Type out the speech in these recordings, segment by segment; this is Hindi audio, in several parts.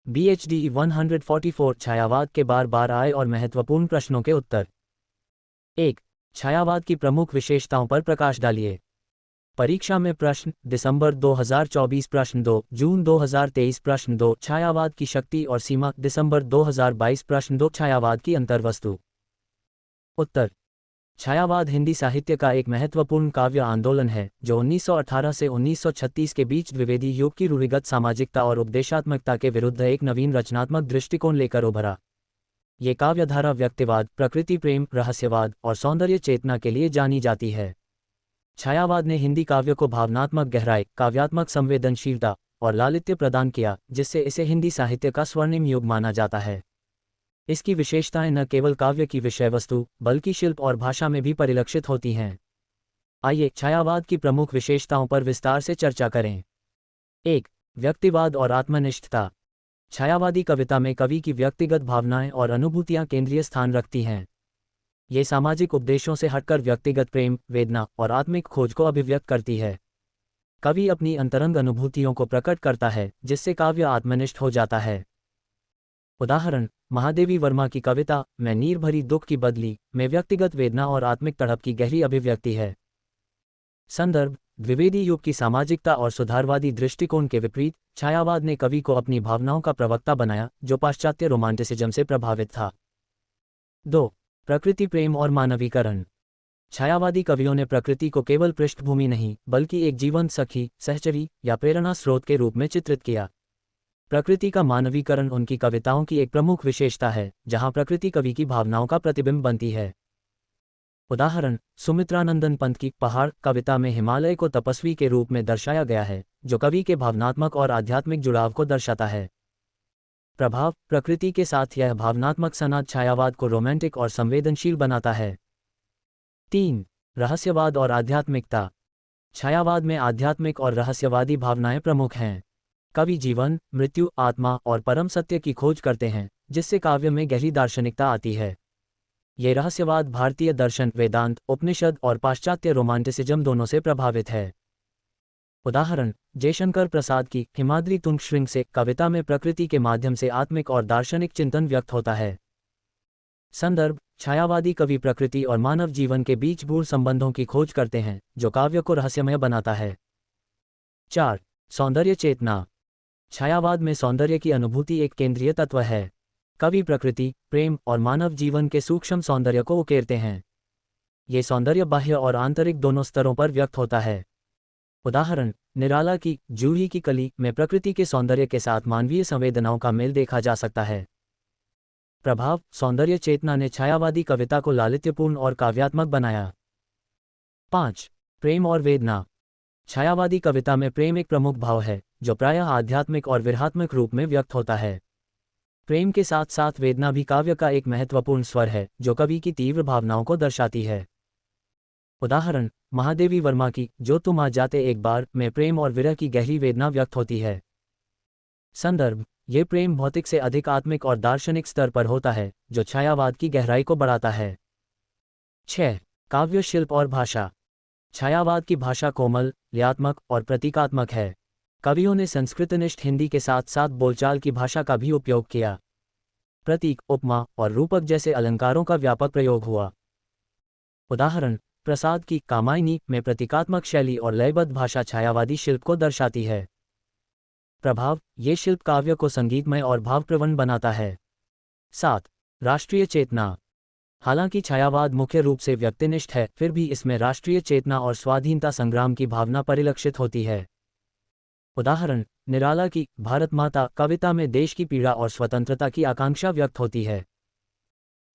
BHD 144 छायावाद के बार बार आए और महत्वपूर्ण प्रश्नों के उत्तर। 1. छायावाद की प्रमुख विशेषताओं पर प्रकाश डालिए। परीक्षा में प्रश्न दिसंबर 2024 प्रश्न 2, जून 2023 प्रश्न 2। छायावाद की शक्ति और सीमा दिसंबर 2022 प्रश्न 2। छायावाद की अंतर्वस्तु। उत्तर। छायावाद हिंदी साहित्य का एक महत्वपूर्ण काव्य आंदोलन है जो 1918 से 1936 के बीच द्विवेदी युग की रूढ़िगत सामाजिकता और उपदेशात्मकता के विरुद्ध एक नवीन रचनात्मक दृष्टिकोण लेकर उभरा। ये काव्यधारा व्यक्तिवाद, प्रकृति प्रेम, रहस्यवाद और सौंदर्य चेतना के लिए जानी जाती है। छायावाद ने हिंदी काव्य को भावनात्मक गहराई, काव्यात्मक संवेदनशीलता और लालित्य प्रदान किया, जिससे इसे हिंदी साहित्य का स्वर्णिम युग माना जाता है। इसकी विशेषताएं न केवल काव्य की विषय वस्तु बल्कि शिल्प और भाषा में भी परिलक्षित होती हैं। आइए छायावाद की प्रमुख विशेषताओं पर विस्तार से चर्चा करें। 1. व्यक्तिवाद और आत्मनिष्ठता। छायावादी कविता में कवि की व्यक्तिगत भावनाएं और अनुभूतियां केंद्रीय स्थान रखती हैं। ये सामाजिक उपदेशों से हटकर व्यक्तिगत प्रेम, वेदना और आत्मिक खोज को अभिव्यक्त करती है। कवि अपनी अंतरंग अनुभूतियों को प्रकट करता है, जिससे काव्य आत्मनिष्ठ हो जाता है। उदाहरण: महादेवी वर्मा की कविता मैं नीर भरी दुख की बदली में व्यक्तिगत वेदना और आत्मिक तड़प की गहरी अभिव्यक्ति है। संदर्भ: द्विवेदी युग की सामाजिकता और सुधारवादी दृष्टिकोण के विपरीत छायावाद ने कवि को अपनी भावनाओं का प्रवक्ता बनाया, जो पाश्चात्य रोमांटिसिज्म से प्रभावित था। 2. प्रकृति प्रेम और मानवीकरण। छायावादी कवियों ने प्रकृति को केवल पृष्ठभूमि नहीं बल्कि एक जीवंत सखी, सहचरी या प्रेरणा स्रोत के रूप में चित्रित किया। प्रकृति का मानवीकरण उनकी कविताओं की एक प्रमुख विशेषता है, जहां प्रकृति कवि की भावनाओं का प्रतिबिंब बनती है। उदाहरण: सुमित्रानंदन पंत की पहाड़ कविता में हिमालय को तपस्वी के रूप में दर्शाया गया है, जो कवि के भावनात्मक और आध्यात्मिक जुड़ाव को दर्शाता है। प्रभाव: प्रकृति के साथ यह भावनात्मक सनाद छायावाद को रोमांटिक और संवेदनशील बनाता है। 3. रहस्यवाद और आध्यात्मिकता। छायावाद में आध्यात्मिक और रहस्यवादी भावनाएं प्रमुख हैं। कवि जीवन, मृत्यु, आत्मा और परम सत्य की खोज करते हैं, जिससे काव्य में गहरी दार्शनिकता आती है। ये रहस्यवाद भारतीय दर्शन, वेदांत, उपनिषद और पाश्चात्य रोमांटिसिज्म दोनों से प्रभावित है। उदाहरण: जयशंकर प्रसाद की हिमाद्री तुंग श्रृंग से कविता में प्रकृति के माध्यम से आत्मिक और दार्शनिक चिंतन व्यक्त होता है। संदर्भ: छायावादी कवि प्रकृति और मानव जीवन के बीच गूढ़ संबंधों की खोज करते हैं, जो काव्य को रहस्यमय बनाता है। 4. सौंदर्य चेतना। छायावाद में सौंदर्य की अनुभूति एक केंद्रीय तत्व है। कवि प्रकृति, प्रेम और मानव जीवन के सूक्ष्म सौंदर्य को उकेरते हैं। ये सौंदर्य बाह्य और आंतरिक दोनों स्तरों पर व्यक्त होता है। उदाहरण: निराला की जूही की कली में प्रकृति के सौंदर्य के साथ मानवीय संवेदनाओं का मेल देखा जा सकता है। प्रभाव: सौंदर्य चेतना ने छायावादी कविता को लालित्यपूर्ण और काव्यात्मक बनाया। 5. प्रेम और वेदना। छायावादी कविता में प्रेम एक प्रमुख भाव है, जो प्रायः आध्यात्मिक और विरहात्मक रूप में व्यक्त होता है। प्रेम के साथ साथ वेदना भी काव्य का एक महत्वपूर्ण स्वर है, जो कवि की तीव्र भावनाओं को दर्शाती है। उदाहरण: महादेवी वर्मा की जो तुम आ जाते एक बार में प्रेम और विरह की गहरी वेदना व्यक्त होती है। संदर्भ: ये प्रेम भौतिक से अधिक आत्मिक और दार्शनिक स्तर पर होता है, जो छायावाद की गहराई को बढ़ाता है। 6. काव्य शिल्प और भाषा। छायावाद की भाषा कोमल, लयात्मक और प्रतीकात्मक है। कवियों ने संस्कृतनिष्ठ हिंदी के साथ साथ बोलचाल की भाषा का भी उपयोग किया। प्रतीक, उपमा और रूपक जैसे अलंकारों का व्यापक प्रयोग हुआ। उदाहरण: प्रसाद की कामायनी में प्रतीकात्मक शैली और लयबद्ध भाषा छायावादी शिल्प को दर्शाती है। प्रभाव: ये शिल्प काव्य को संगीतमय और भावप्रवण बनाता है। 7. राष्ट्रीय चेतना। हालांकि छायावाद मुख्य रूप से व्यक्तिनिष्ठ है, फिर भी इसमें राष्ट्रीय चेतना और स्वाधीनता संग्राम की भावना परिलक्षित होती है। उदाहरण: निराला की भारत माता कविता में देश की पीड़ा और स्वतंत्रता की आकांक्षा व्यक्त होती है।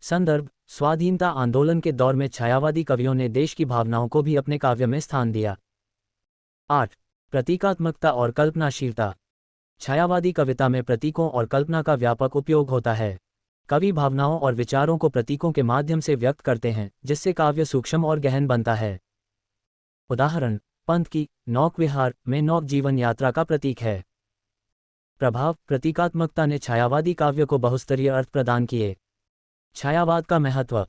संदर्भ: स्वाधीनता आंदोलन के दौर में छायावादी कवियों ने देश की भावनाओं को भी अपने काव्य में स्थान दिया। 8. प्रतीकात्मकता और कल्पनाशीलता। छायावादी कविता में प्रतीकों और कल्पना का व्यापक उपयोग होता है। कवि भावनाओं और विचारों को प्रतीकों के माध्यम से व्यक्त करते हैं, जिससे काव्य सूक्ष्म और गहन बनता है। उदाहरण: पंत की नौक विहार में नौक जीवन यात्रा का प्रतीक है। प्रभाव: प्रतीकात्मकता ने छायावादी काव्य को बहुस्तरीय अर्थ प्रदान किए। छायावाद का महत्व।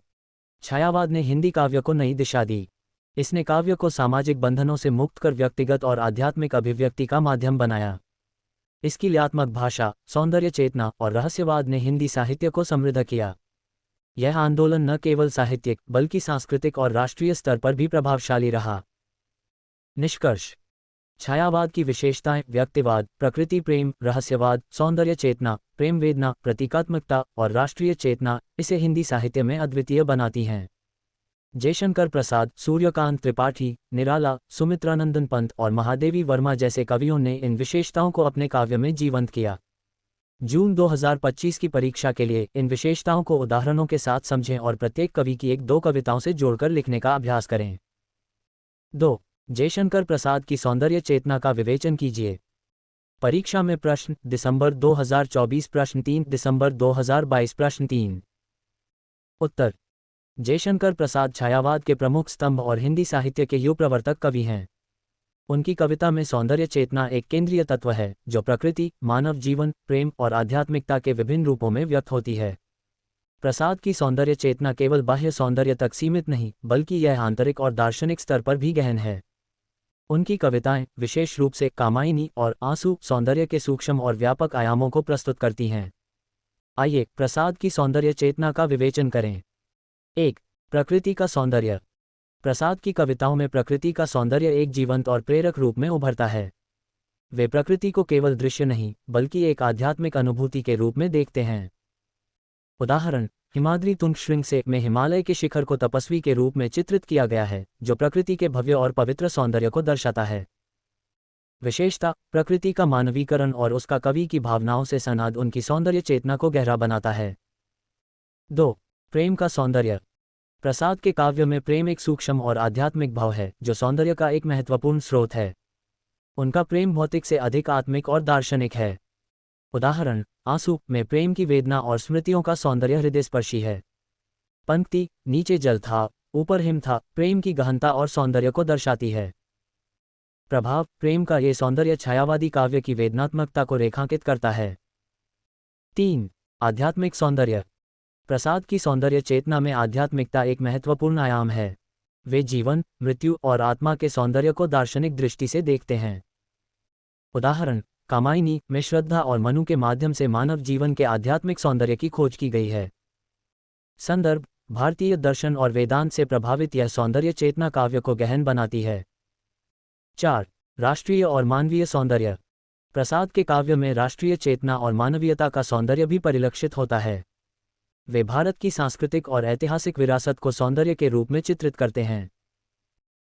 छायावाद ने हिंदी काव्य को नई दिशा दी। इसने काव्य को सामाजिक बंधनों से मुक्त कर व्यक्तिगत और आध्यात्मिक अभिव्यक्ति का माध्यम बनाया। इसकी लयात्मक भाषा, सौंदर्य चेतना और रहस्यवाद ने हिंदी साहित्य को समृद्ध किया। यह आंदोलन न केवल साहित्यिक बल्कि सांस्कृतिक और राष्ट्रीय स्तर पर भी प्रभावशाली रहा। निष्कर्ष: छायावाद की विशेषताएं व्यक्तिवाद, प्रकृति प्रेम, रहस्यवाद, सौंदर्य चेतना, प्रेम वेदना, प्रतीकात्मकता और राष्ट्रीय चेतना इसे हिंदी साहित्य में अद्वितीय बनाती हैं। जयशंकर प्रसाद, सूर्यकांत त्रिपाठी, निराला, सुमित्रानंदन पंत और महादेवी वर्मा जैसे कवियों ने इन विशेषताओं को अपने काव्य में जीवंत किया। जून 2025 की परीक्षा के लिए इन विशेषताओं को उदाहरणों के साथ समझें और प्रत्येक कवि की 1-2 कविताओं से जोड़कर लिखने का अभ्यास करें। 2. जयशंकर प्रसाद की सौंदर्य चेतना का विवेचन कीजिए। परीक्षा में प्रश्न दिसंबर 2024 प्रश्न 3 दिसंबर 2022 प्रश्न 3। उत्तर: जयशंकर प्रसाद छायावाद के प्रमुख स्तंभ और हिंदी साहित्य के युग प्रवर्तक कवि हैं। उनकी कविता में सौंदर्य चेतना एक केंद्रीय तत्व है जो प्रकृति, मानव जीवन, प्रेम और आध्यात्मिकता के विभिन्न रूपों में व्यक्त होती है। प्रसाद की सौंदर्य चेतना केवल बाह्य सौंदर्य तक सीमित नहीं बल्कि यह आंतरिक और दार्शनिक स्तर पर भी गहन है। उनकी कविताएं, विशेष रूप से कामायनी और आंसू, सौंदर्य के सूक्ष्म और व्यापक आयामों को प्रस्तुत करती हैं। आइए प्रसाद की सौंदर्य चेतना का विवेचन करें। 1. प्रकृति का सौंदर्य। प्रसाद की कविताओं में प्रकृति का सौंदर्य एक जीवंत और प्रेरक रूप में उभरता है। वे प्रकृति को केवल दृश्य नहीं बल्कि एक आध्यात्मिक अनुभूति के रूप में देखते हैं। उदाहरण: हिमाद्री तुंग श्रृंग से में हिमालय के शिखर को तपस्वी के रूप में चित्रित किया गया है जो प्रकृति के भव्य और पवित्र सौंदर्य को दर्शाता है। विशेषता: प्रकृति का मानवीकरण और उसका कवि की भावनाओं से संवाद उनकी सौंदर्य चेतना को गहरा बनाता है। 2. प्रेम का सौंदर्य। प्रसाद के काव्य में प्रेम एक सूक्ष्म और आध्यात्मिक भाव है जो सौंदर्य का एक महत्वपूर्ण स्रोत है। उनका प्रेम भौतिक से अधिक आत्मिक और दार्शनिक है। उदाहरण: आंसू में प्रेम की वेदना और स्मृतियों का सौंदर्य हृदयस्पर्शी है। पंक्ति: नीचे जल था, ऊपर हिम था, प्रेम की गहनता और सौंदर्य को दर्शाती है। प्रभाव: प्रेम का ये सौंदर्य छायावादी काव्य की वेदनात्मकता को रेखांकित करता है। 3. आध्यात्मिक सौंदर्य। प्रसाद की सौंदर्य चेतना में आध्यात्मिकता एक महत्वपूर्ण आयाम है। वे जीवन, मृत्यु और आत्मा के सौंदर्य को दार्शनिक दृष्टि से देखते हैं। उदाहरण: कामायनी में श्रद्धा और मनु के माध्यम से मानव जीवन के आध्यात्मिक सौंदर्य की खोज की गई है। संदर्भ: भारतीय दर्शन और वेदांत से प्रभावित यह सौंदर्य चेतना काव्य को गहन बनाती है। 4. राष्ट्रीय और मानवीय सौंदर्य। प्रसाद के काव्य में राष्ट्रीय चेतना और मानवीयता का सौंदर्य भी परिलक्षित होता है। वे भारत की सांस्कृतिक और ऐतिहासिक विरासत को सौंदर्य के रूप में चित्रित करते हैं।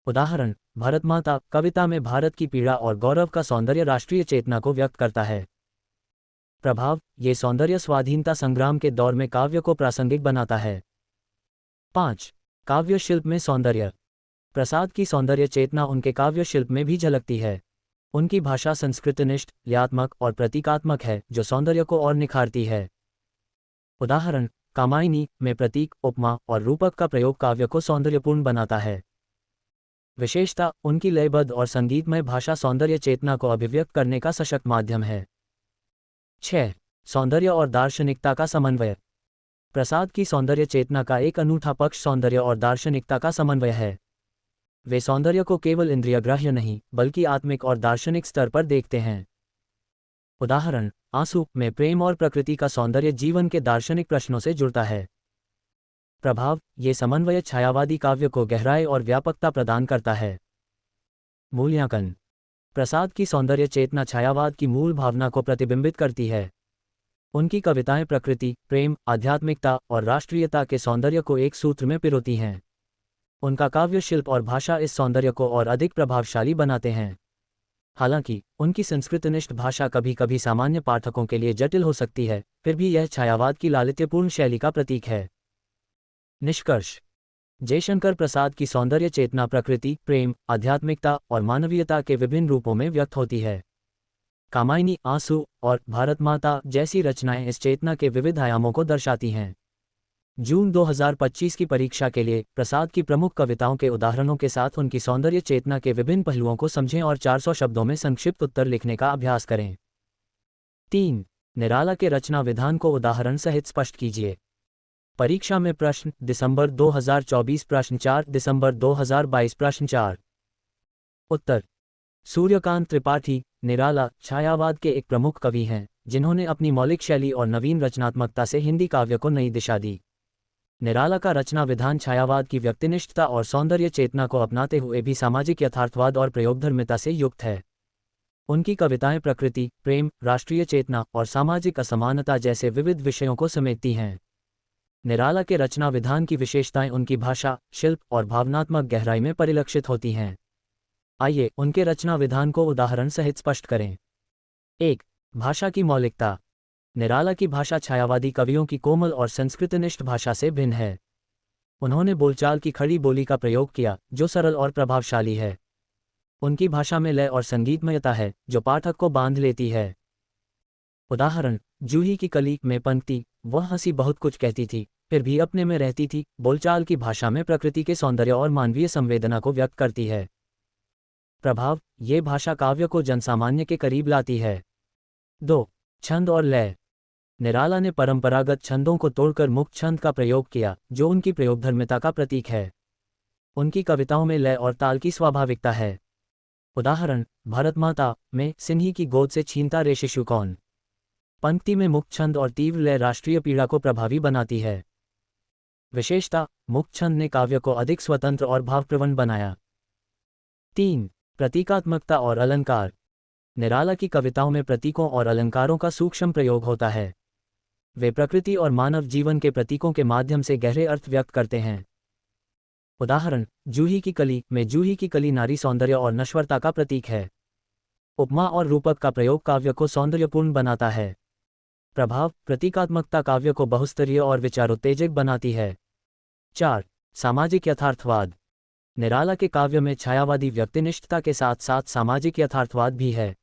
उदाहरण: भारत माता कविता में भारत की पीड़ा और गौरव का सौंदर्य राष्ट्रीय चेतना को व्यक्त करता है। प्रभाव: ये सौंदर्य स्वाधीनता संग्राम के दौर में काव्य को प्रासंगिक बनाता है। 5. काव्य शिल्प में सौंदर्य। प्रसाद की सौंदर्य चेतना उनके काव्य शिल्प में भी झलकती है। उनकी भाषा संस्कृतनिष्ठ, लयात्मक और प्रतीकात्मक है जो सौंदर्य को और निखारती है। उदाहरण: कामायनी में प्रतीक, उपमा और रूपक का प्रयोग काव्य को सौंदर्यपूर्ण बनाता है। विशेषता: उनकी लयबद्ध और संगीतमय भाषा सौंदर्य चेतना को अभिव्यक्त करने का सशक्त माध्यम है। 6. सौंदर्य और दार्शनिकता का समन्वय। प्रसाद की सौंदर्य चेतना का एक अनूठा पक्ष सौंदर्य और दार्शनिकता का समन्वय है। वे सौंदर्य को केवल इंद्रियग्राह्य नहीं बल्कि आत्मिक और दार्शनिक स्तर पर देखते हैं। उदाहरण: आंसू में प्रेम और प्रकृति का सौंदर्य जीवन के दार्शनिक प्रश्नों से जुड़ता है। प्रभाव: ये समन्वय छायावादी काव्य को गहराई और व्यापकता प्रदान करता है। मूल्यांकन: प्रसाद की सौंदर्य चेतना छायावाद की मूल भावना को प्रतिबिंबित करती है। उनकी कविताएं प्रकृति, प्रेम, आध्यात्मिकता और राष्ट्रीयता के सौंदर्य को एक सूत्र में पिरोती हैं। उनका काव्य शिल्प और भाषा इस सौंदर्य को और अधिक प्रभावशाली बनाते हैं। हालांकि उनकी संस्कृतनिष्ठ भाषा कभी कभी सामान्य पाठकों के लिए जटिल हो सकती है, फिर भी यह छायावाद की लालित्यपूर्ण शैली का प्रतीक है। निष्कर्ष: जयशंकर प्रसाद की सौंदर्य चेतना प्रकृति, प्रेम, आध्यात्मिकता और मानवीयता के विभिन्न रूपों में व्यक्त होती है। कामायनी, आंसू और भारत माता जैसी रचनाएं इस चेतना के विविध आयामों को दर्शाती हैं। जून 2025 की परीक्षा के लिए प्रसाद की प्रमुख कविताओं के उदाहरणों के साथ उनकी सौंदर्य चेतना के विभिन्न पहलुओं को समझें और 400 शब्दों में संक्षिप्त उत्तर लिखने का अभ्यास करें। 3. निराला के रचना विधान को उदाहरण सहित स्पष्ट कीजिए। परीक्षा में प्रश्न दिसंबर 2024 प्रश्न 4 दिसंबर 2022 प्रश्न 4। उत्तर: सूर्यकांत त्रिपाठी, निराला छायावाद के एक प्रमुख कवि हैं, जिन्होंने अपनी मौलिक शैली और नवीन रचनात्मकता से हिंदी काव्य को नई दिशा दी। निराला का रचना विधान छायावाद की व्यक्तिनिष्ठता और सौंदर्य चेतना को अपनाते हुए भी सामाजिक यथार्थवाद और प्रयोगधर्मिता से युक्त है। उनकी कविताएं प्रकृति, प्रेम, राष्ट्रीय चेतना और सामाजिक असमानता जैसे विविध विषयों को समेटती हैं। निराला के रचना विधान की विशेषताएं उनकी भाषा, शिल्प और भावनात्मक गहराई में परिलक्षित होती हैं। आइए उनके रचना विधान को उदाहरण सहित स्पष्ट करें। 1. भाषा की मौलिकता। निराला की भाषा छायावादी कवियों की कोमल और संस्कृतनिष्ठ भाषा से भिन्न है। उन्होंने बोलचाल की खड़ी बोली का प्रयोग किया, जो सरल और प्रभावशाली है। उनकी भाषा में लय और संगीतमयता है, जो पाठक को बांध लेती है। उदाहरण: जूही की कली में पंक्ति, वह हंसी बहुत कुछ कहती थी, फिर भी अपने में रहती थी, बोलचाल की भाषा में प्रकृति के सौंदर्य और मानवीय संवेदना को व्यक्त करती है। प्रभाव: ये भाषा काव्य को जनसामान्य के करीब लाती है। 2. छंद और लय। निराला ने परंपरागत छंदों को तोड़कर मुक्त छंद का प्रयोग किया, जो उनकी प्रयोगधर्मिता का प्रतीक है। उनकी कविताओं में लय और ताल की स्वाभाविकता है। उदाहरण: भारतमाता में सिन्ही की गोद से छीनता रे शिशु कौन। पंक्ति में मुक्त छंद और तीव्र लय राष्ट्रीय पीड़ा को प्रभावी बनाती है। विशेषता: मुक्त छंद ने काव्य को अधिक स्वतंत्र और भावप्रवण बनाया। 3. प्रतीकात्मकता और अलंकार। निराला की कविताओं में प्रतीकों और अलंकारों का सूक्ष्म प्रयोग होता है। वे प्रकृति और मानव जीवन के प्रतीकों के माध्यम से गहरे अर्थ व्यक्त करते हैं। उदाहरण: जूही की कली में जूही की कली नारी सौंदर्य और नश्वरता का प्रतीक है। उपमा और रूपक का प्रयोग काव्य को सौंदर्यपूर्ण बनाता है। प्रभाव: प्रतीकात्मकता काव्य को बहुस्तरीय और विचारोत्तेजक बनाती है। 4. सामाजिक यथार्थवाद। निराला के काव्य में छायावादी व्यक्तिनिष्ठता के साथ साथ सामाजिक यथार्थवाद भी है।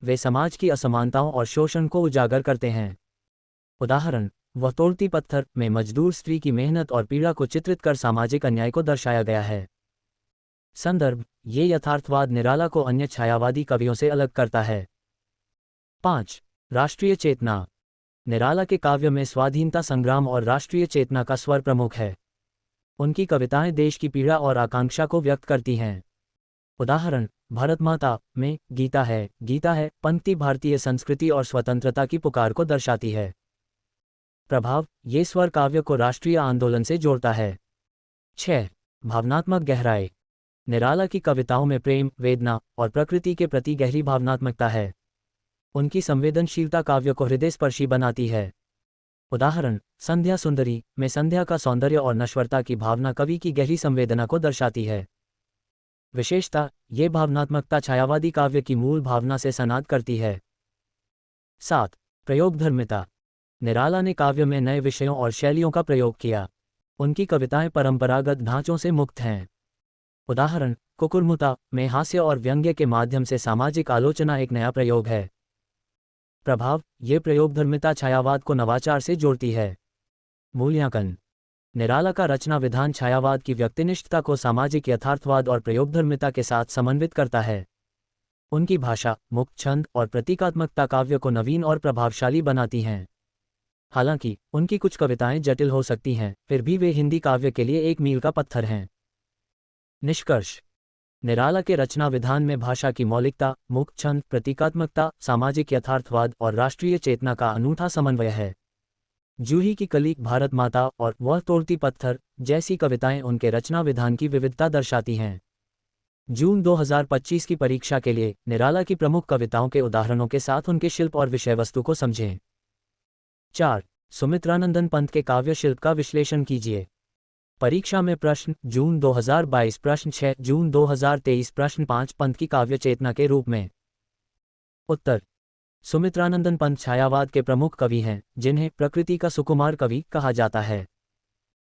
वे समाज की असमानताओं और शोषण को उजागर करते हैं। उदाहरण: वह तोड़ती पत्थर में मजदूर स्त्री की मेहनत और पीड़ा को चित्रित कर सामाजिक अन्याय को दर्शाया गया है। संदर्भ: ये यथार्थवाद निराला को अन्य छायावादी कवियों से अलग करता है। 5. राष्ट्रीय चेतना। निराला के काव्य में स्वाधीनता संग्राम और राष्ट्रीय चेतना का स्वर प्रमुख है। उनकी कविताएं देश की पीड़ा और आकांक्षा को व्यक्त करती हैं। उदाहरण: भारतमाता में गीता है पंक्ति भारतीय संस्कृति और स्वतंत्रता की पुकार को दर्शाती है। प्रभाव: ये स्वर काव्य को राष्ट्रीय आंदोलन से जोड़ता है। 6. भावनात्मक गहराई। निराला की कविताओं में प्रेम, वेदना और प्रकृति के प्रति गहरी भावनात्मकता है। उनकी संवेदनशीलता काव्य को हृदयस्पर्शी बनाती है। उदाहरण: संध्या सुंदरी में संध्या का सौंदर्य और नश्वरता की भावना कवि की गहरी संवेदना को दर्शाती है। विशेषता: ये भावनात्मकता छायावादी काव्य की मूल भावना से सनाद करती है। 7. प्रयोगधर्मिता। निराला ने काव्य में नए विषयों और शैलियों का प्रयोग किया। उनकी कविताएं परंपरागत ढांचों से मुक्त हैं। उदाहरण: कुकुरमुता में हास्य और व्यंग्य के माध्यम से सामाजिक आलोचना एक नया प्रयोग है। प्रभाव: ये प्रयोगधर्मिता छायावाद को नवाचार से जोड़ती है। मूल्यांकन। निराला का रचना विधान छायावाद की व्यक्तिनिष्ठता को सामाजिक यथार्थवाद और प्रयोगधर्मिता के साथ समन्वित करता है। उनकी भाषा, मुक्त छंद और प्रतीकात्मकता काव्य को नवीन और प्रभावशाली बनाती हैं। हालांकि उनकी कुछ कविताएं जटिल हो सकती हैं, फिर भी वे हिंदी काव्य के लिए एक मील का पत्थर हैं। निष्कर्ष: निराला के रचना विधान में भाषा की मौलिकता, मुक्त छंद, प्रतीकात्मकता, सामाजिक यथार्थवाद और राष्ट्रीय चेतना का अनूठा समन्वय है। जूही की कली, भारत माता और वह तोड़ती पत्थर जैसी कविताएं उनके रचना विधान की विविधता दर्शाती हैं। जून 2025 की परीक्षा के लिए निराला की प्रमुख कविताओं के उदाहरणों के साथ उनके शिल्प और विषय वस्तु को समझें। 4. सुमित्रानंदन पंत के काव्य शिल्प का विश्लेषण कीजिए। परीक्षा में प्रश्न: जून 2022 प्रश्न 6, जून 2023 प्रश्न 5 पंत की काव्य चेतना के रूप में। उत्तर: सुमित्रानंदन पंत छायावाद के प्रमुख कवि हैं, जिन्हें प्रकृति का सुकुमार कवि कहा जाता है।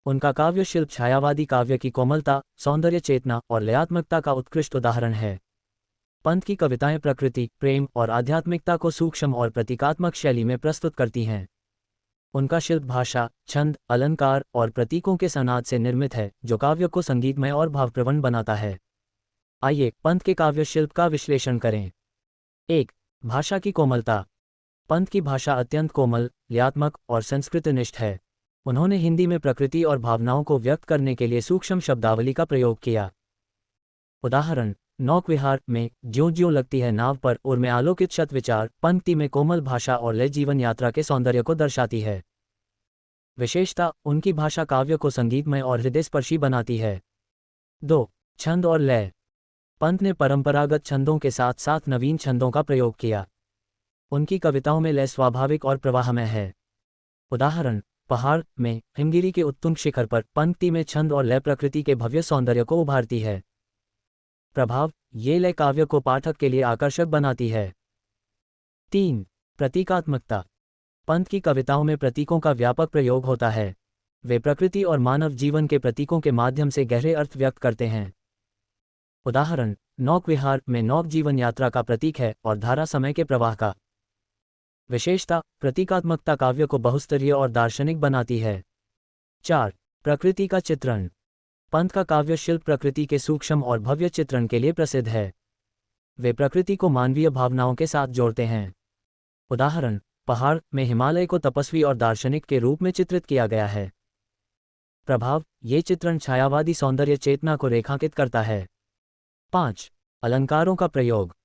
उनका काव्य शिल्प छायावादी काव्य की कोमलता, सौंदर्य चेतना और लयात्मकता का उत्कृष्ट उदाहरण है। पंत की कविताएं प्रकृति, प्रेम और आध्यात्मिकता को सूक्ष्म और प्रतीकात्मक शैली में प्रस्तुत करती हैं। उनका शिल्प भाषा, छंद, अलंकार और प्रतीकों के सनाद से निर्मित है, जो काव्य को संगीतमय और भावप्रवण बनाता है। आइए पंत के काव्य शिल्प का विश्लेषण करें। 1. भाषा की कोमलता। पंत की भाषा अत्यंत कोमल, लयात्मक और संस्कृतनिष्ठ है। उन्होंने हिंदी में प्रकृति और भावनाओं को व्यक्त करने के लिए सूक्ष्म शब्दावली का प्रयोग किया। उदाहरण: नौक विहार में ज्यों ज्यों लगती है नाव पर और में आलोकित शत विचार पंक्ति में कोमल भाषा और लय जीवन यात्रा के सौंदर्य को दर्शाती है। विशेषता, उनकी भाषा काव्य को संगीतमय और हृदयस्पर्शी बनाती है। 2. छंद और लय। पंत ने परंपरागत छंदों के साथ साथ नवीन छंदों का प्रयोग किया। उनकी कविताओं में लय स्वाभाविक और प्रवाहमय है। उदाहरण, पहाड़ में हिमगिरी के उत्तुंग शिखर पर पंक्ति में छंद और लय प्रकृति के भव्य सौंदर्य को उभारती है। प्रभाव, ये लय काव्य को पाठक के लिए आकर्षक बनाती है। 3. प्रतीकात्मकता। पंत की कविताओं में प्रतीकों का व्यापक प्रयोग होता है। वे प्रकृति और मानव जीवन के प्रतीकों के माध्यम से गहरे अर्थ व्यक्त करते हैं। उदाहरण, नौक विहार में नौक जीवन यात्रा का प्रतीक है और धारा समय के प्रवाह का। विशेषता, प्रतीकात्मकता काव्य को बहुस्तरीय और दार्शनिक बनाती है। 4. प्रकृति का चित्रण। पंत का काव्य शिल्प प्रकृति के सूक्ष्म और भव्य चित्रण के लिए प्रसिद्ध है। वे प्रकृति को मानवीय भावनाओं के साथ जोड़ते हैं। उदाहरण, पहाड़ में हिमालय को तपस्वी और दार्शनिक के रूप में चित्रित किया गया है। प्रभाव, ये चित्रण छायावादी सौंदर्य चेतना को रेखांकित करता है। 5. अलंकारों का प्रयोग।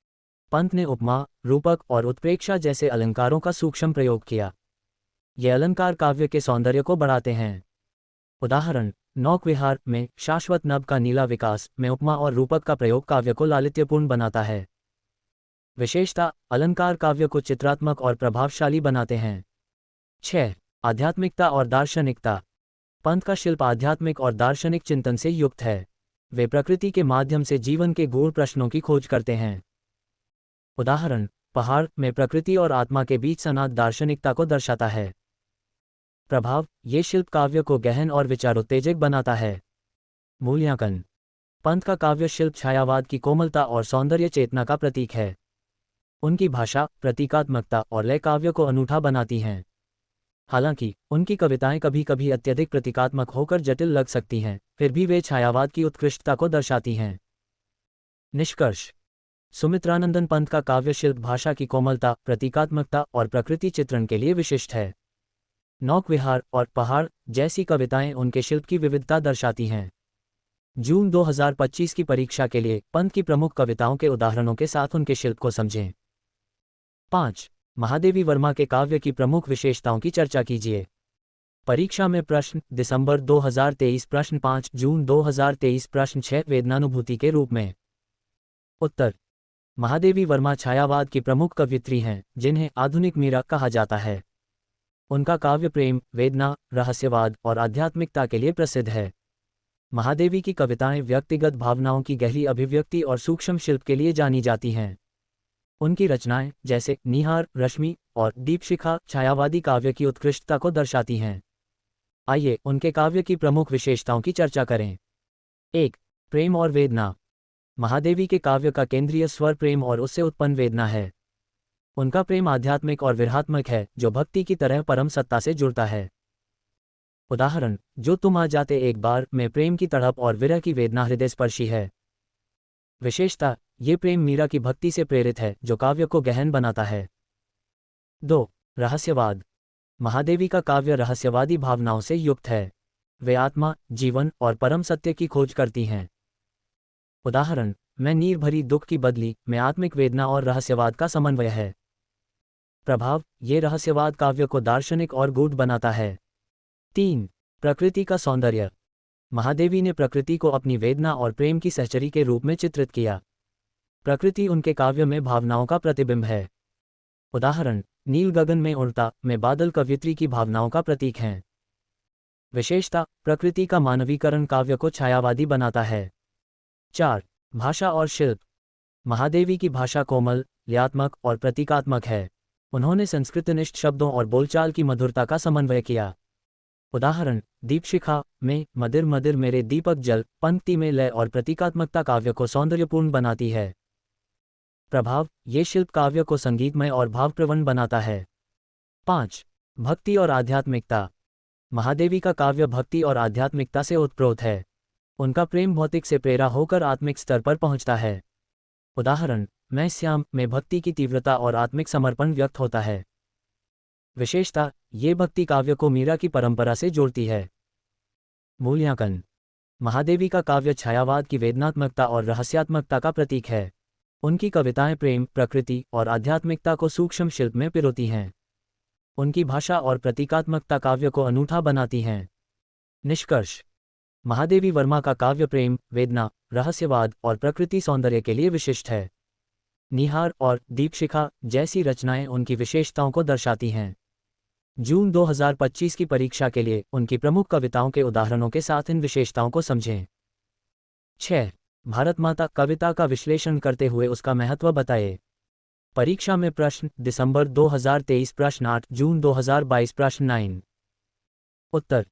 पंत ने उपमा, रूपक और उत्प्रेक्षा जैसे अलंकारों का सूक्ष्म प्रयोग किया। ये अलंकार काव्य के सौंदर्य को बढ़ाते हैं। उदाहरण, नौक विहार में शाश्वत नभ का नीला विकास में उपमा और रूपक का प्रयोग काव्य को लालित्यपूर्ण बनाता है। विशेषता, अलंकार काव्य को चित्रात्मक और प्रभावशाली बनाते हैं। 6. आध्यात्मिकता और दार्शनिकता। पंत का शिल्प आध्यात्मिक और दार्शनिक चिंतन से युक्त है। वे प्रकृति के माध्यम से जीवन के गूढ़ प्रश्नों की खोज करते हैं। उदाहरण, पहाड़ में प्रकृति और आत्मा के बीच सनात दार्शनिकता को दर्शाता है। प्रभाव, ये शिल्प काव्य को गहन और विचारोत्तेजक बनाता है। मूल्यांकन। पंत का काव्य शिल्प छायावाद की कोमलता और सौंदर्य चेतना का प्रतीक है। उनकी भाषा, प्रतीकात्मकता और लय काव्य को अनूठा बनाती हैं। हालांकि उनकी कविताएं कभी कभी अत्यधिक प्रतीकात्मक होकर जटिल लग सकती हैं, फिर भी वे छायावाद की उत्कृष्टता को दर्शाती हैं। निष्कर्ष। सुमित्रानंदन पंत का काव्य शिल्प भाषा की कोमलता, प्रतीकात्मकता और प्रकृति चित्रण के लिए विशिष्ट है। नौक विहार और पहाड़ जैसी कविताएं उनके शिल्प की विविधता दर्शाती हैं। जून 2025 की परीक्षा के लिए पंत की प्रमुख कविताओं के उदाहरणों के साथ उनके शिल्प को समझें। 5. महादेवी वर्मा के काव्य की प्रमुख विशेषताओं की चर्चा कीजिए। परीक्षा में प्रश्न दिसंबर 2023 प्रश्न 5 जून 2023 प्रश्न 6 वेदनानुभूति के रूप में। उत्तर, महादेवी वर्मा छायावाद की प्रमुख कवयित्री हैं, जिन्हें आधुनिक मीरा कहा जाता है। उनका काव्य प्रेम, वेदना, रहस्यवाद और आध्यात्मिकता के लिए प्रसिद्ध है। महादेवी की कविताएं व्यक्तिगत भावनाओं की गहरी अभिव्यक्ति और सूक्ष्म शिल्प के लिए जानी जाती हैं। उनकी रचनाएं जैसे निहार, रश्मि और दीपशिखा छायावादी काव्य की उत्कृष्टता को दर्शाती हैं। आइए उनके काव्य की प्रमुख विशेषताओं की चर्चा करें। 1. प्रेम और वेदना। महादेवी के काव्य का केंद्रीय स्वर प्रेम और उससे उत्पन्न वेदना है। उनका प्रेम आध्यात्मिक और विरहात्मक है, जो भक्ति की तरह परम सत्ता से जुड़ता है। उदाहरण, जो तुम आ जाते एक बार में प्रेम की तड़प और विरह की वेदना हृदयस्पर्शी है। विशेषता, ये प्रेम मीरा की भक्ति से प्रेरित है, जो काव्य को गहन बनाता है। 2. रहस्यवाद। महादेवी का काव्य रहस्यवादी भावनाओं से युक्त है। वे आत्मा, जीवन और परम सत्य की खोज करती हैं। उदाहरण, मैं नीर भरी दुख की बदली में आत्मिक वेदना और रहस्यवाद का समन्वय है। प्रभाव, ये रहस्यवाद काव्य को दार्शनिक और गूढ़ बनाता है। 3. प्रकृति का सौंदर्य। महादेवी ने प्रकृति को अपनी वेदना और प्रेम की सहचरी के रूप में चित्रित किया। प्रकृति उनके काव्य में भावनाओं का प्रतिबिंब है। उदाहरण, नील गगन में उड़ता में बादल कवयित्री की भावनाओं का प्रतीक हैं। विशेषता, प्रकृति का मानवीकरण काव्य को छायावादी बनाता है। 4. भाषा और शिल्प। महादेवी की भाषा कोमल, लयात्मक और प्रतीकात्मक है। उन्होंने संस्कृतनिष्ठ शब्दों और बोलचाल की मधुरता का समन्वय किया। उदाहरण, दीपशिखा में मदिर मदिर मेरे दीपक जल पंक्ति में लय और प्रतीकात्मकता काव्य को सौंदर्यपूर्ण बनाती है। प्रभाव, ये शिल्प काव्य को संगीतमय और भावप्रवण बनाता है। 5. भक्ति और आध्यात्मिकता। महादेवी का काव्य भक्ति और आध्यात्मिकता से ओतप्रोत है। उनका प्रेम भौतिक से प्रेरा होकर आत्मिक स्तर पर पहुंचता है। उदाहरण, मैं श्याम में भक्ति की तीव्रता और आत्मिक समर्पण व्यक्त होता है। विशेषता, ये भक्ति काव्य को मीरा की परंपरा से जोड़ती है। मूल्यांकन। महादेवी का काव्य छायावाद की वेदनात्मकता और रहस्यात्मकता का प्रतीक है। उनकी कविताएं प्रेम, प्रकृति और आध्यात्मिकता को सूक्ष्म शिल्प में पिरोती हैं। उनकी भाषा और प्रतीकात्मकता काव्य को अनूठा बनाती हैं। निष्कर्ष: महादेवी वर्मा का काव्य प्रेम, वेदना, रहस्यवाद और प्रकृति सौंदर्य के लिए विशिष्ट है। निहार और दीपशिखा जैसी रचनाएं उनकी विशेषताओं को दर्शाती हैं। जून 2025 की परीक्षा के लिए उनकी प्रमुख कविताओं के उदाहरणों के साथ इन विशेषताओं को समझें। 6. भारत माता कविता का विश्लेषण करते हुए उसका महत्व बताएं। परीक्षा में प्रश्न: दिसंबर 2023 प्रश्न 8, जून 2022 प्रश्न 9। उत्तर: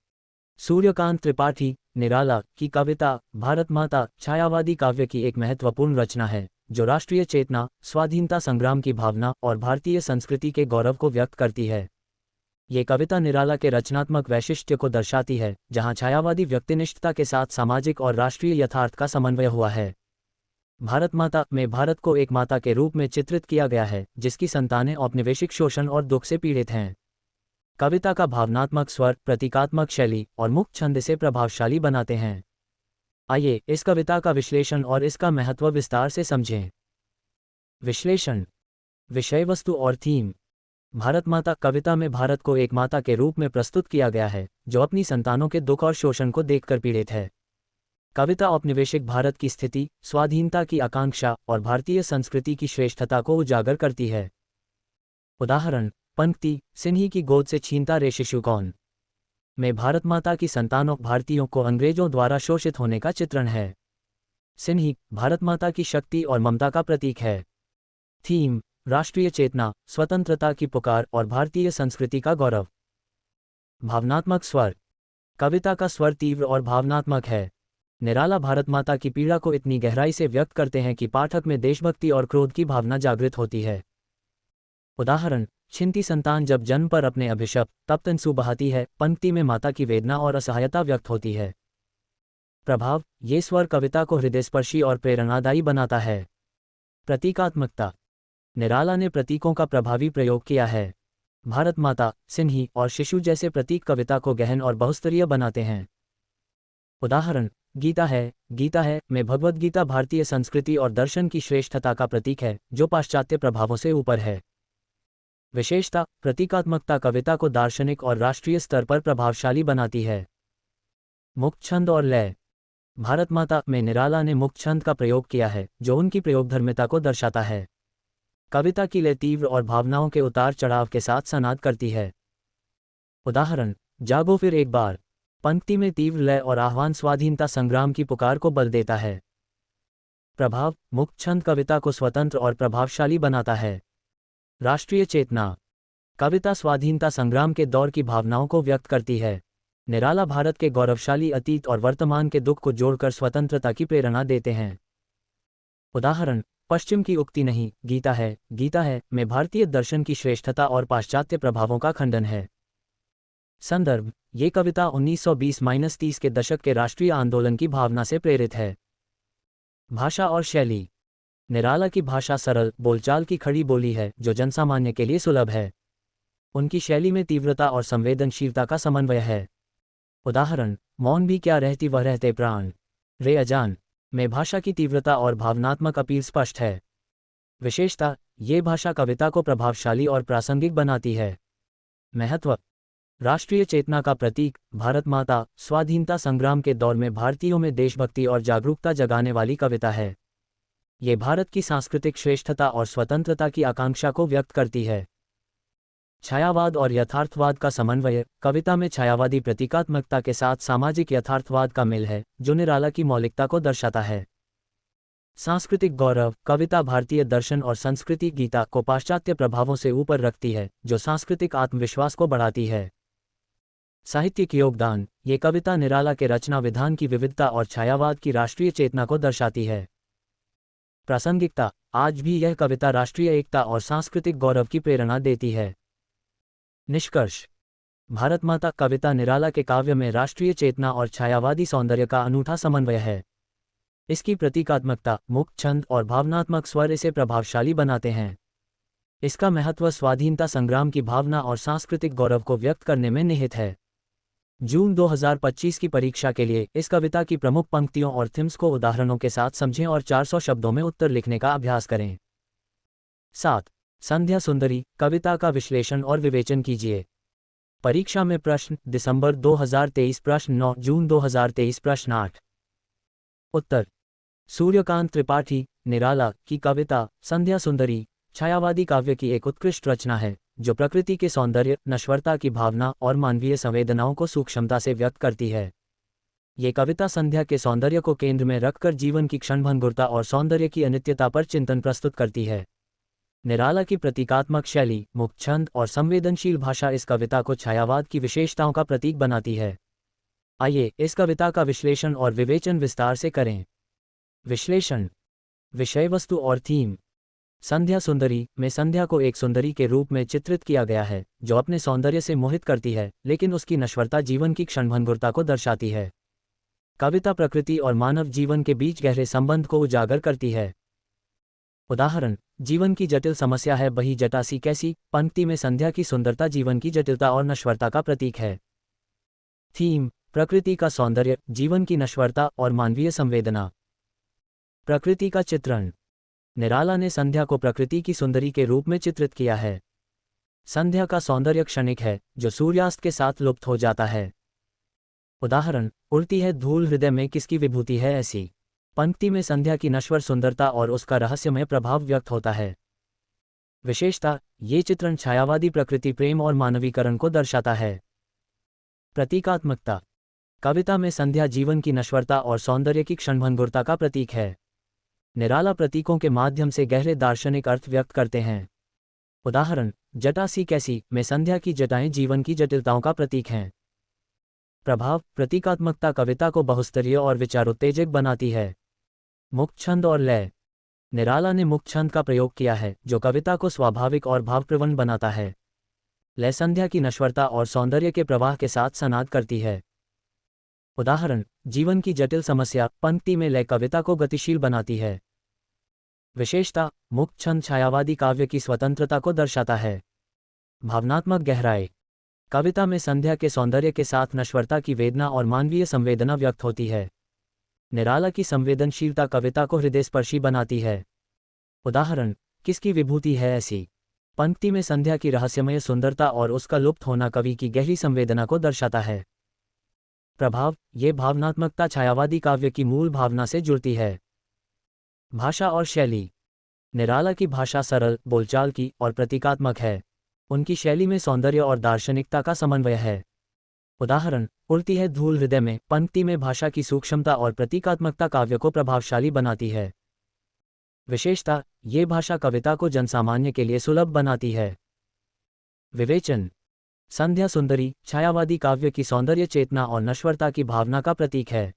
सूर्यकांत त्रिपाठी निराला की कविता भारत माता छायावादी काव्य की एक महत्वपूर्ण रचना है, जो राष्ट्रीय चेतना, स्वाधीनता संग्राम की भावना और भारतीय संस्कृति के गौरव को व्यक्त करती है। ये कविता निराला के रचनात्मक वैशिष्ट्य को दर्शाती है, जहां छायावादी व्यक्तिनिष्ठता के साथ सामाजिक और राष्ट्रीय यथार्थ का समन्वय हुआ है। भारत माता में भारत को एक माता के रूप में चित्रित किया गया है, जिसकी संतानें औपनिवेशिक शोषण और दुख से पीड़ित हैं। कविता का भावनात्मक स्वर, प्रतीकात्मक शैली और मुक्त छंद इसे प्रभावशाली बनाते हैं। आइए इस कविता का विश्लेषण और इसका महत्व विस्तार से समझें। विश्लेषण: विषय वस्तु और थीम। भारत माता कविता में भारत को एक माता के रूप में प्रस्तुत किया गया है, जो अपनी संतानों के दुख और शोषण को देखकर पीड़ित है। कविता औपनिवेशिक भारत की स्थिति, स्वाधीनता की आकांक्षा और भारतीय संस्कृति की श्रेष्ठता को उजागर करती है। उदाहरण: पंक्ति: सिन्ही की गोद से छीनता रे शिशु कौन में भारत माता की संतानों भारतीयों को अंग्रेजों द्वारा शोषित होने का चित्रण है। सिन्ही भारत माता की शक्ति और ममता का प्रतीक है। थीम: राष्ट्रीय चेतना, स्वतंत्रता की पुकार और भारतीय संस्कृति का गौरव। भावनात्मक स्वर। कविता का स्वर तीव्र और भावनात्मक है। निराला भारत माता की पीड़ा को इतनी गहराई से व्यक्त करते हैं कि पाठक में देशभक्ति और क्रोध की भावना जागृत होती है। उदाहरण: छिनती संतान जब जन्म पर अपने अभिशप्त तप्त आंसू बहाती है। पंक्ति में माता की वेदना और असहायता व्यक्त होती है। प्रभाव: ये स्वर कविता को हृदयस्पर्शी और प्रेरणादायी बनाता है। प्रतीकात्मकता। निराला ने प्रतीकों का प्रभावी प्रयोग किया है। भारत माता, सिन्ही और शिशु जैसे प्रतीक कविता को गहन और बहुस्तरीय बनाते हैं। उदाहरण: गीता है में भगवद गीता भारतीय संस्कृति और दर्शन की श्रेष्ठता का प्रतीक है, जो पाश्चात्य प्रभावों से ऊपर है। विशेषता: प्रतीकात्मकता कविता को दार्शनिक और राष्ट्रीय स्तर पर प्रभावशाली बनाती है। मुक्त छंद और लय। भारत माता में निराला ने मुक्त छंद का प्रयोग किया है, जो उनकी प्रयोगधर्मिता को दर्शाता है। कविता की लय तीव्र और भावनाओं के उतार चढ़ाव के साथ सनाद करती है। उदाहरण: जागो फिर एक बार। पंक्ति में तीव्र लय और आह्वान स्वाधीनता संग्राम की पुकार को बल देता है। प्रभाव: मुक्त छंद कविता को स्वतंत्र और प्रभावशाली बनाता है। राष्ट्रीय चेतना। कविता स्वाधीनता संग्राम के दौर की भावनाओं को व्यक्त करती है। निराला भारत के गौरवशाली अतीत और वर्तमान के दुख को जोड़कर स्वतंत्रता की प्रेरणा देते हैं। उदाहरण: पश्चिम की उक्ति नहीं, गीता है में भारतीय दर्शन की श्रेष्ठता और पाश्चात्य प्रभावों का खंडन है। संदर्भ: ये कविता 1920-30 के दशक के राष्ट्रीय आंदोलन की भावना से प्रेरित है। भाषा और शैली। निराला की भाषा सरल, बोलचाल की खड़ी बोली है, जो जनसामान्य के लिए सुलभ है। उनकी शैली में तीव्रता और संवेदनशीलता का समन्वय है। उदाहरण: मौन भी क्या रहती वह रहते प्राण रे अजान में भाषा की तीव्रता और भावनात्मक अपील स्पष्ट है। विशेषता: ये भाषा कविता को प्रभावशाली और प्रासंगिक बनाती है। महत्व: राष्ट्रीय चेतना का प्रतीक, भारत माता स्वाधीनता संग्राम के दौर में भारतीयों में देशभक्ति और जागरूकता जगाने वाली कविता है। ये भारत की सांस्कृतिक श्रेष्ठता और स्वतंत्रता की आकांक्षा को व्यक्त करती है। छायावाद और यथार्थवाद का समन्वय। कविता में छायावादी प्रतीकात्मकता के साथ सामाजिक यथार्थवाद का मेल है, जो निराला की मौलिकता को दर्शाता है। सांस्कृतिक गौरव। कविता भारतीय दर्शन और संस्कृति गीता को पाश्चात्य प्रभावों से ऊपर रखती है, जो सांस्कृतिक आत्मविश्वास को बढ़ाती है। साहित्यिक योगदान। ये कविता निराला के रचना विधान की विविधता और छायावाद की राष्ट्रीय चेतना को दर्शाती है। प्रासंगिकता। आज भी यह कविता राष्ट्रीय एकता और सांस्कृतिक गौरव की प्रेरणा देती है। निष्कर्ष: भारत माता कविता निराला के काव्य में राष्ट्रीय चेतना और छायावादी सौंदर्य का अनूठा समन्वय है। इसकी प्रतीकात्मकता, मुक्त छंद और भावनात्मक स्वर इसे प्रभावशाली बनाते हैं। इसका महत्व स्वाधीनता संग्राम की भावना और सांस्कृतिक गौरव को व्यक्त करने में निहित है। जून 2025 की परीक्षा के लिए इस कविता की प्रमुख पंक्तियों और थीम्स को उदाहरणों के साथ समझें और 400 शब्दों में उत्तर लिखने का अभ्यास करें। 7. संध्या सुंदरी कविता का विश्लेषण और विवेचन कीजिए। परीक्षा में प्रश्न दिसंबर 2023 प्रश्न 9 जून 2023 प्रश्न 8। उत्तर सूर्यकांत त्रिपाठी निराला की कविता संध्या सुंदरी छायावादी काव्य की एक उत्कृष्ट रचना है जो प्रकृति के सौंदर्य, नश्वरता की भावना और मानवीय संवेदनाओं को सूक्ष्मता से व्यक्त करती है। ये कविता संध्या के सौंदर्य को केंद्र में रखकर जीवन की क्षणभंगुरता और सौंदर्य की अनित्यता पर चिंतन प्रस्तुत करती है। निराला की प्रतीकात्मक शैली, मुक्त छंद और संवेदनशील भाषा इस कविता को छायावाद की विशेषताओं का प्रतीक बनाती है। आइए इस कविता का विश्लेषण और विवेचन विस्तार से करें। विश्लेषण। विषय वस्तु और थीम। संध्या सुंदरी में संध्या को एक सुंदरी के रूप में चित्रित किया गया है जो अपने सौंदर्य से मोहित करती है, लेकिन उसकी नश्वरता जीवन की क्षणभंगुरता को दर्शाती है। कविता प्रकृति और मानव जीवन के बीच गहरे संबंध को उजागर करती है। उदाहरण, जीवन की जटिल समस्या है बही जटासी कैसी। पंक्ति में संध्या की सुंदरता जीवन की जटिलता और नश्वरता का प्रतीक है। थीम, प्रकृति का सौंदर्य, जीवन की नश्वरता और मानवीय संवेदना। प्रकृति का चित्रण। निराला ने संध्या को प्रकृति की सुंदरी के रूप में चित्रित किया है। संध्या का सौंदर्य क्षणिक है जो सूर्यास्त के साथ लुप्त हो जाता है। उदाहरण, उड़ती है धूल हृदय में किसकी विभूति है ऐसी। पंक्ति में संध्या की नश्वर सुंदरता और उसका रहस्यमय प्रभाव व्यक्त होता है। विशेषता, ये चित्रण छायावादी प्रकृति प्रेम और मानवीकरण को दर्शाता है। प्रतीकात्मकता। कविता में संध्या जीवन की नश्वरता और सौंदर्य की क्षणभंगुरता का प्रतीक है। निराला प्रतीकों के माध्यम से गहरे दार्शनिक अर्थ व्यक्त करते हैं। उदाहरण, जटासी कैसी में संध्या की जटाएं जीवन की जटिलताओं का प्रतीक हैं। प्रभाव, प्रतीकात्मकता कविता को बहुस्तरीय और विचारोत्तेजक बनाती है। मुक्त छंद और लय। निराला ने मुक्त छंद का प्रयोग किया है जो कविता को स्वाभाविक और भावप्रवण बनाता है। लय संध्या की नश्वरता और सौंदर्य के प्रवाह के साथ सनाद करती है। उदाहरण, जीवन की जटिल समस्या। पंक्ति में लय कविता को गतिशील बनाती है। विशेषता, मुक्त छंद छायावादी काव्य की स्वतंत्रता को दर्शाता है। भावनात्मक गहराई। कविता में संध्या के सौंदर्य के साथ नश्वरता की वेदना और मानवीय संवेदना व्यक्त होती है। निराला की संवेदनशीलता कविता को हृदयस्पर्शी बनाती है। उदाहरण, किसकी विभूति है ऐसी। पंक्ति में संध्या की रहस्यमय सुंदरता और उसका लुप्त होना कवि की गहरी संवेदना को दर्शाता है। प्रभाव, ये भावनात्मकता छायावादी काव्य की मूल भावना से जुड़ती है। भाषा और शैली। निराला की भाषा सरल, बोलचाल की और प्रतीकात्मक है। उनकी शैली में सौंदर्य और दार्शनिकता का समन्वय है। उदाहरण, उड़ती है धूल हृदय में। पंक्ति में भाषा की सूक्ष्मता और प्रतीकात्मकता काव्य को प्रभावशाली बनाती है। विशेषता, ये भाषा कविता को जनसामान्य के लिए सुलभ बनाती है। विवेचन। संध्या सुंदरी छायावादी काव्य की सौंदर्य चेतना और नश्वरता की भावना का प्रतीक है।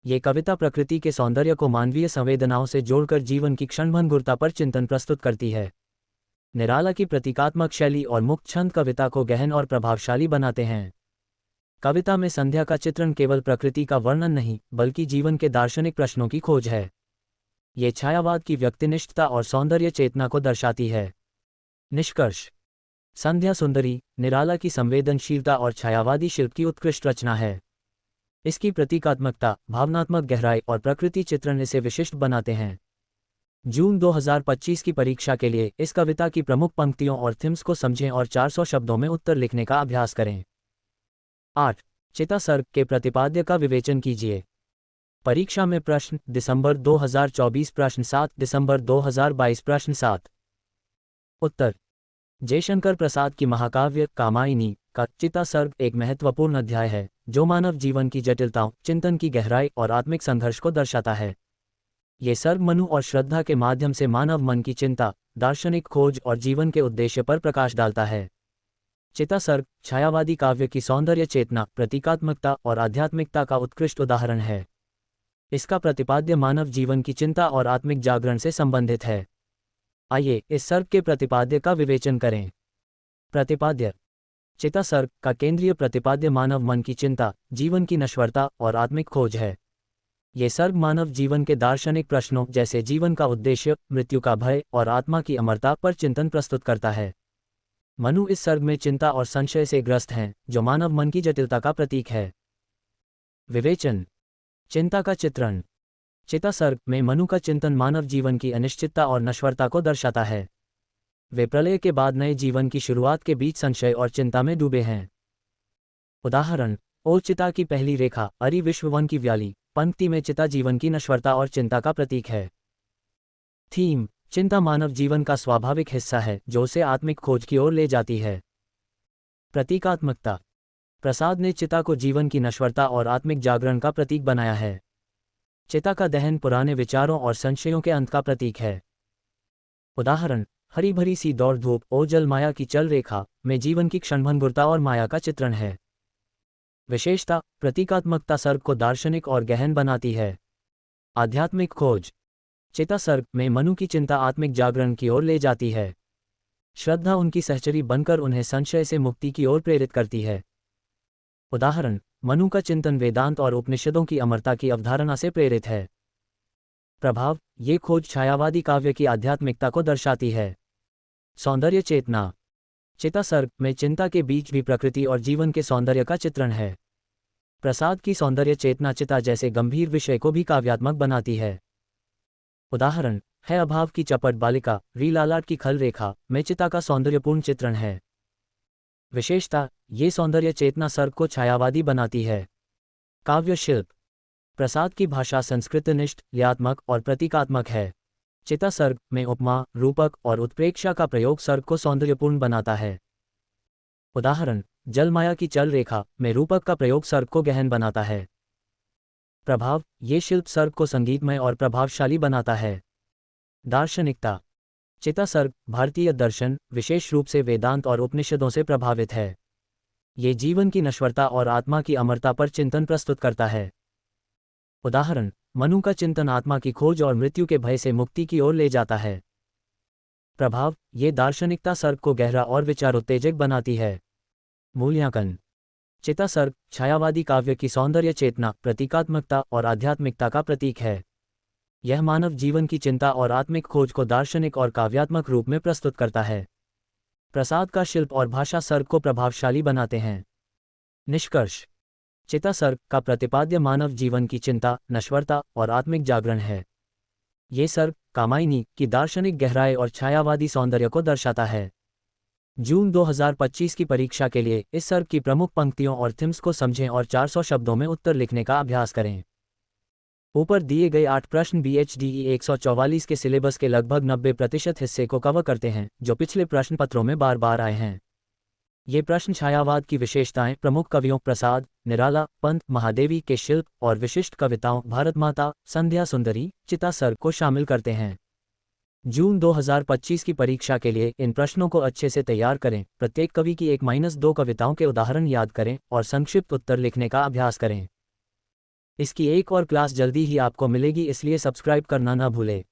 ये कविता प्रकृति के सौंदर्य को मानवीय संवेदनाओं से जोड़कर जीवन की क्षणभंगुरता पर चिंतन प्रस्तुत करती है। निराला की प्रतीकात्मक शैली और मुक्त छंद कविता को गहन और प्रभावशाली बनाते हैं। कविता में संध्या का चित्रण केवल प्रकृति का वर्णन नहीं बल्कि जीवन के दार्शनिक प्रश्नों की खोज है। ये छायावाद की व्यक्तिनिष्ठता और सौंदर्य चेतना को दर्शाती है। निष्कर्ष। संध्या सुंदरी निराला की संवेदनशीलता और छायावादी शिल्प की उत्कृष्ट रचना है। इसकी प्रतीकात्मकता, भावनात्मक गहराई और प्रकृति चित्रण इसे विशिष्ट बनाते हैं। जून 2025 की परीक्षा के लिए इस कविता की प्रमुख पंक्तियों और थीम्स को समझें और 400 शब्दों में उत्तर लिखने का अभ्यास करें। 8. चिता सर्ग के प्रतिपाद्य का विवेचन कीजिए। परीक्षा में प्रश्न दिसंबर 2024 प्रश्न 7 दिसंबर 2022 प्रश्न 7। उत्तर, जयशंकर प्रसाद की महाकाव्य कामायनी का चिता सर्ग एक महत्वपूर्ण अध्याय है जो मानव जीवन की जटिलताओं, चिंतन की गहराई और आत्मिक संघर्ष को दर्शाता है। ये सर्ग मनु और श्रद्धा के माध्यम से मानव मन की चिंता, दार्शनिक खोज और जीवन के उद्देश्य पर प्रकाश डालता है। चिता सर्ग छायावादी काव्य की सौंदर्य चेतना, प्रतीकात्मकता और आध्यात्मिकता का उत्कृष्ट उदाहरण है। इसका प्रतिपाद्य मानव जीवन की चिंता और आत्मिक जागरण से संबंधित है। आइए इस सर्ग के प्रतिपाद्य का विवेचन करें। प्रतिपाद्य। चिता सर्ग का केंद्रीय प्रतिपाद्य मानव मन की चिंता, जीवन की नश्वरता और आत्मिक खोज है। ये सर्ग मानव जीवन के दार्शनिक प्रश्नों जैसे जीवन का उद्देश्य, मृत्यु का भय और आत्मा की अमरता पर चिंतन प्रस्तुत करता है। मनु इस सर्ग में चिंता और संशय से ग्रस्त हैं, जो मानव मन की जटिलता का प्रतीक है। विवेचन। चिंता का चित्रण। चिता सर्ग में मनु का चिंतन मानव जीवन की अनिश्चितता और नश्वरता को दर्शाता है। वे प्रलय के बाद नए जीवन की शुरुआत के बीच संशय और चिंता में डूबे हैं। उदाहरण: ओ चिता की पहली रेखा, अरि विश्ववन की व्याली। पंक्ति में चिता जीवन की नश्वरता और चिंता का प्रतीक है। थीम: चिंता मानव जीवन का स्वाभाविक हिस्सा है, जो उसे आत्मिक खोज की ओर ले जाती है। प्रतीकात्मकता। प्रसाद ने चिता को जीवन की नश्वरता और आत्मिक जागरण का प्रतीक बनाया है। चिता का दहन पुराने विचारों और संशयों के अंत का प्रतीक है। उदाहरण: हरी भरी सी दौड़ धूप, ओ जल माया की चल रेखा में जीवन की क्षणभंगुरता और माया का चित्रण है। विशेषता: प्रतीकात्मकता सर्ग को दार्शनिक और गहन बनाती है। आध्यात्मिक खोज। चिता सर्ग में मनु की चिंता आत्मिक जागरण की ओर ले जाती है। श्रद्धा उनकी सहचरी बनकर उन्हें संशय से मुक्ति की ओर प्रेरित करती है। उदाहरण: मनु का चिंतन वेदांत और उपनिषदों की अमरता की अवधारणा से प्रेरित है। प्रभाव: ये खोज छायावादी काव्य की आध्यात्मिकता को दर्शाती है। सौंदर्य चेतना। चिता सर्ग में चिंता के बीच भी प्रकृति और जीवन के सौंदर्य का चित्रण है। प्रसाद की सौंदर्य चेतना चिता जैसे गंभीर विषय को भी काव्यात्मक बनाती है। उदाहरण: है अभाव की चपट बालिका, री लालाट की खल रेखा में चिता का सौंदर्यपूर्ण चित्रण है। विशेषता: ये सौंदर्य चेतना सर्ग को छायावादी बनाती है। काव्य शिल्प। प्रसाद की भाषा संस्कृतनिष्ठ, क्रियात्मक और प्रतीकात्मक है। चिता सर्ग में उपमा, रूपक और उत्प्रेक्षा का प्रयोग सर्ग को सौंदर्यपूर्ण बनाता है। उदाहरण: जलमाया की चल रेखा में रूपक का प्रयोग सर्ग को गहन बनाता है। प्रभाव: ये शिल्प सर्ग को संगीतमय और प्रभावशाली बनाता है। दार्शनिकता। चिता सर्ग भारतीय दर्शन, विशेष रूप से वेदांत और उपनिषदों से प्रभावित है। ये जीवन की नश्वरता और आत्मा की अमरता पर चिंतन प्रस्तुत करता है। उदाहरण: मनु का चिंतन आत्मा की खोज और मृत्यु के भय से मुक्ति की ओर ले जाता है। प्रभाव: ये दार्शनिकता सर्ग को गहरा और विचारोत्तेजक बनाती है। मूल्यांकन। चिता सर्ग छायावादी काव्य की सौंदर्य चेतना, प्रतीकात्मकता और आध्यात्मिकता का प्रतीक है। यह मानव जीवन की चिंता और आत्मिक खोज को दार्शनिक और काव्यात्मक रूप में प्रस्तुत करता है। प्रसाद का शिल्प और भाषा सर्ग को प्रभावशाली बनाते हैं। निष्कर्ष: चिता सर्ग का प्रतिपाद्य मानव जीवन की चिंता, नश्वरता और आत्मिक जागरण है। ये सर्ग कामायनी की दार्शनिक गहराई और छायावादी सौंदर्य को दर्शाता है। जून 2025 की परीक्षा के लिए इस सर्ग की प्रमुख पंक्तियों और थीम्स को समझें और 400 शब्दों में उत्तर लिखने का अभ्यास करें। ऊपर दिए गए 8 प्रश्न BHDE 144 के सिलेबस के लगभग 90% हिस्से को कवर करते हैं, जो पिछले प्रश्न पत्रों में बार बार आए हैं। ये प्रश्न छायावाद की विशेषताएं, प्रमुख कवियों प्रसाद, निराला, पंत, महादेवी के शिल्प और विशिष्ट कविताओं भारत माता, संध्या सुंदरी, चिता सर्ग को शामिल करते हैं। जून 2025 की परीक्षा के लिए इन प्रश्नों को अच्छे से तैयार करें, प्रत्येक कवि की 1-2 कविताओं के उदाहरण याद करें और संक्षिप्त उत्तर लिखने का अभ्यास करें। इसकी एक और क्लास जल्दी ही आपको मिलेगी, इसलिए सब्सक्राइब करना न भूलें।